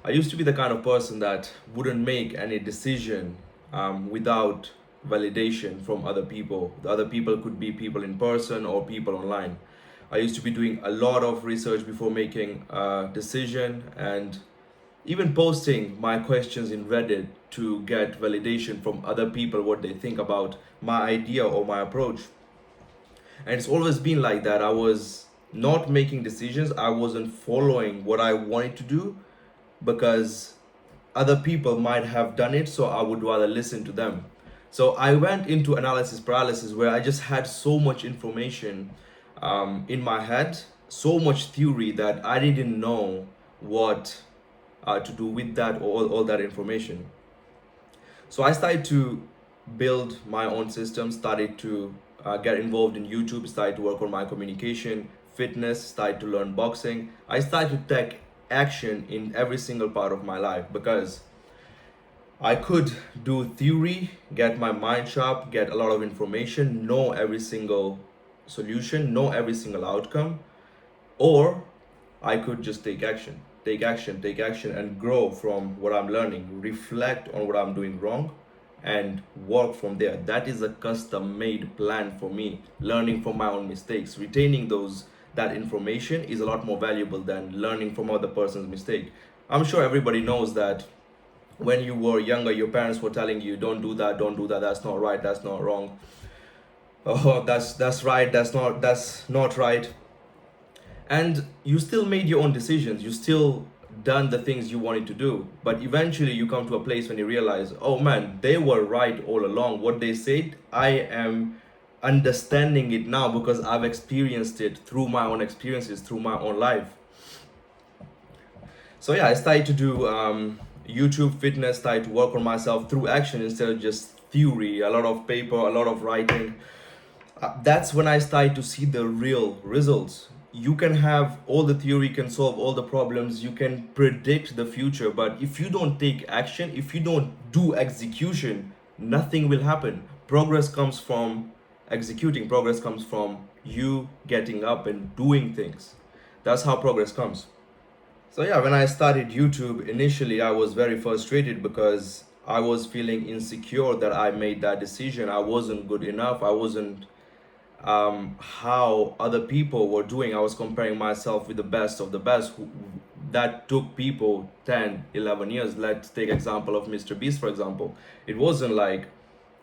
I used to be the kind of person that wouldn't make any decision without validation from other people. The other people could be people in person or people online. I used to be doing a lot of research before making a decision and even posting my questions in Reddit to get validation from other people what they think about my idea or my approach. And it's always been like that. I was not making decisions, I wasn't following what I wanted to do because other people might have done it, so I would rather listen to them. So I went into analysis paralysis where I just had so much information in my head, so much theory that I didn't know what to do with that, all that information. So I started to build my own system, started to get involved in YouTube, started to work on my communication, fitness, started to learn boxing. I started to take action in every single part of my life because I could do theory, get my mind sharp, get a lot of information, know every single solution, know every single outcome, or I could just take action, take action, take action, and grow from what I'm learning, reflect on what I'm doing wrong, and work from there. That is a custom made plan for me. Learning from my own mistakes, retaining that information is a lot more valuable than learning from other person's mistake. I'm sure everybody knows that when you were younger, your parents were telling you, don't do that, don't do that, that's not right, that's not wrong. Oh, that's right, that's not right. And you still made your own decisions, you still done the things you wanted to do, but eventually you come to a place when you realize, oh man, they were right all along. What they said, I am understanding it now because I've experienced it through my own experiences, through my own life. So yeah, I started to do YouTube fitness, started to work on myself through action instead of just theory, a lot of paper, a lot of writing. That's when I started to see the real results. You can have all the theory, can solve all the problems, you can predict the future, but if you don't take action, if you don't do execution, nothing will happen. Progress comes from executing, progress comes from you getting up and doing things. That's how progress comes. So yeah, when I started YouTube, initially I was very frustrated because I was feeling insecure that I made that decision. I wasn't good enough. I wasn't how other people were doing. I was comparing myself with the best of the best that took people 10, 11 years. Let's take example of Mr. Beast, for example. It wasn't like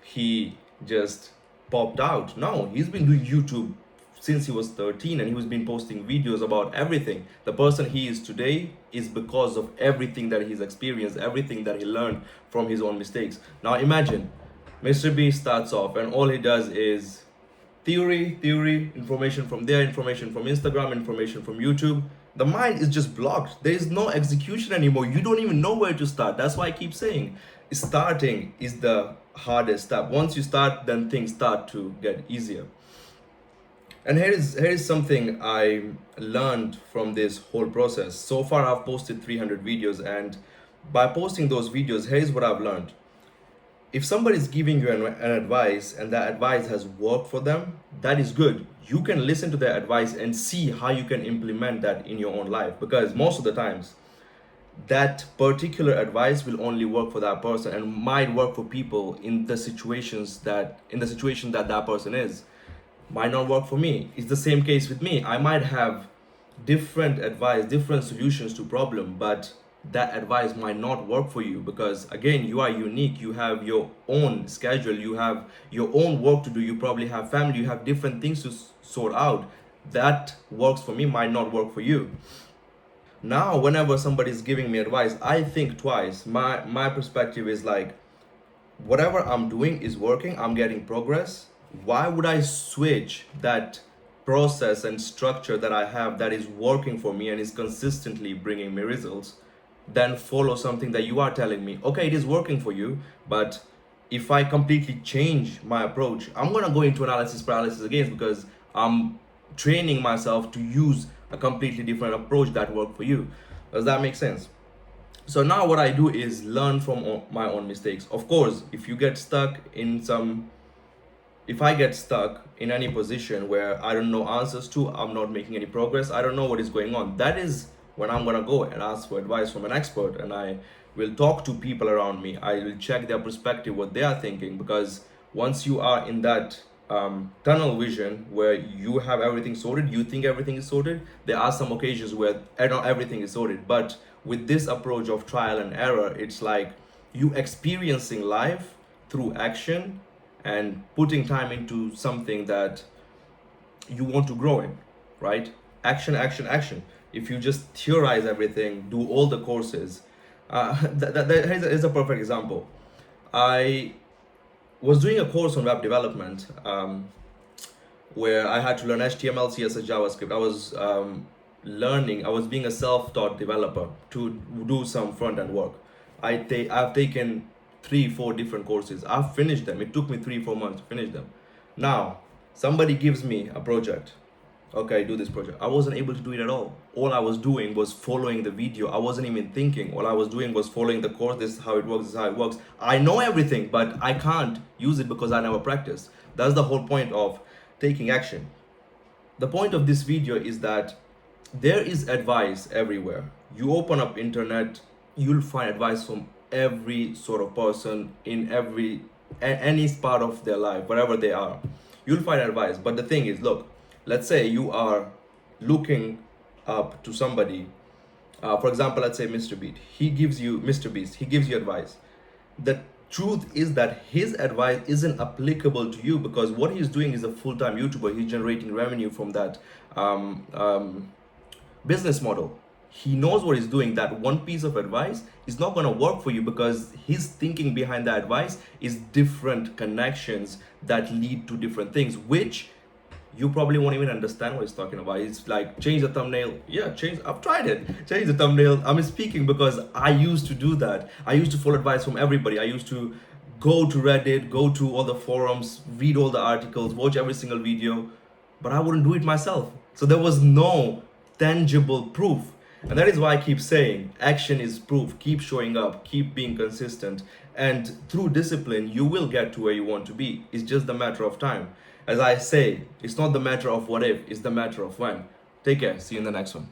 he just popped out. No, he's been doing YouTube since he was 13 and he was been posting videos about everything. The person he is today is because of everything that he's experienced, everything that he learned from his own mistakes. Now imagine Mr. Beast starts off and all he does is theory, information from there, information from Instagram, information from YouTube. The mind is just blocked. There is no execution anymore. You don't even know where to start. That's why I keep saying starting is the hardest step. Once you start, then things start to get easier. And here is something I learned from this whole process. So far, I've posted 300 videos, and by posting those videos, here's what I've learned. If somebody is giving you an advice and that advice has worked for them, that is good. You can listen to their advice and see how you can implement that in your own life, because most of the times that particular advice will only work for that person and might work for people in the situation that that person is, might not work for me. It's the same case with me. I might have different advice, different solutions to problem, but that advice might not work for you because again, you are unique. You have your own schedule, you have your own work to do, you probably have family, you have different things to sort out. That works for me might not work for you. Now whenever somebody is giving me advice, I think twice. My perspective is like, whatever I'm doing is working, I'm getting progress. Why would I switch that process and structure that I have that is working for me and is consistently bringing me results, then follow something that you are telling me, okay, it is working for you, but if I completely change my approach, I'm gonna go into analysis paralysis again because I'm training myself to use a completely different approach that worked for you. Does that make sense? So now what I do is learn from my own mistakes. Of course, if I get stuck in any position where I don't know answers to, I'm not making any progress, I don't know what is going on, that is when I'm gonna go and ask for advice from an expert, and I will talk to people around me. I will check their perspective, what they are thinking, because once you are in that tunnel vision where you have everything sorted, you think everything is sorted. There are some occasions where not everything is sorted, but with this approach of trial and error, it's like you experiencing life through action and putting time into something that you want to grow in, right? Action, action, action. If you just theorize everything, do all the courses, here's a perfect example. I was doing a course on web development, where I had to learn HTML, CSS, JavaScript. I was being a self-taught developer to do some front-end work. I've taken 3-4 different courses. I've finished them. It took me 3-4 months to finish them. Now, somebody gives me a project. Okay, do this project. I wasn't able to do it at all. All I was doing was following the video. I wasn't even thinking. All I was doing was following the course. This is how it works. This is how it works. I know everything, but I can't use it because I never practiced. That's the whole point of taking action. The point of this video is that there is advice everywhere. You open up internet, you'll find advice from every sort of person in any part of their life, wherever they are. You'll find advice. But the thing is, look, let's say you are looking up to somebody. For example, let's say Mr. Beast. He gives you advice. The truth is that his advice isn't applicable to you, because what he's doing is a full-time YouTuber. He's generating revenue from that business model. He knows what he's doing. That one piece of advice is not going to work for you, because his thinking behind the advice is different connections that lead to different things, which you probably won't even understand what he's talking about. It's like, change the thumbnail. Yeah, I've tried it. Change the thumbnail. I'm speaking because I used to do that. I used to follow advice from everybody. I used to go to Reddit, go to all the forums, read all the articles, watch every single video, but I wouldn't do it myself. So there was no tangible proof. And that is why I keep saying action is proof. Keep showing up, keep being consistent, and through discipline, you will get to where you want to be. It's just a matter of time. As I say, it's not the matter of what if, it's the matter of when. Take care. See you in the next one.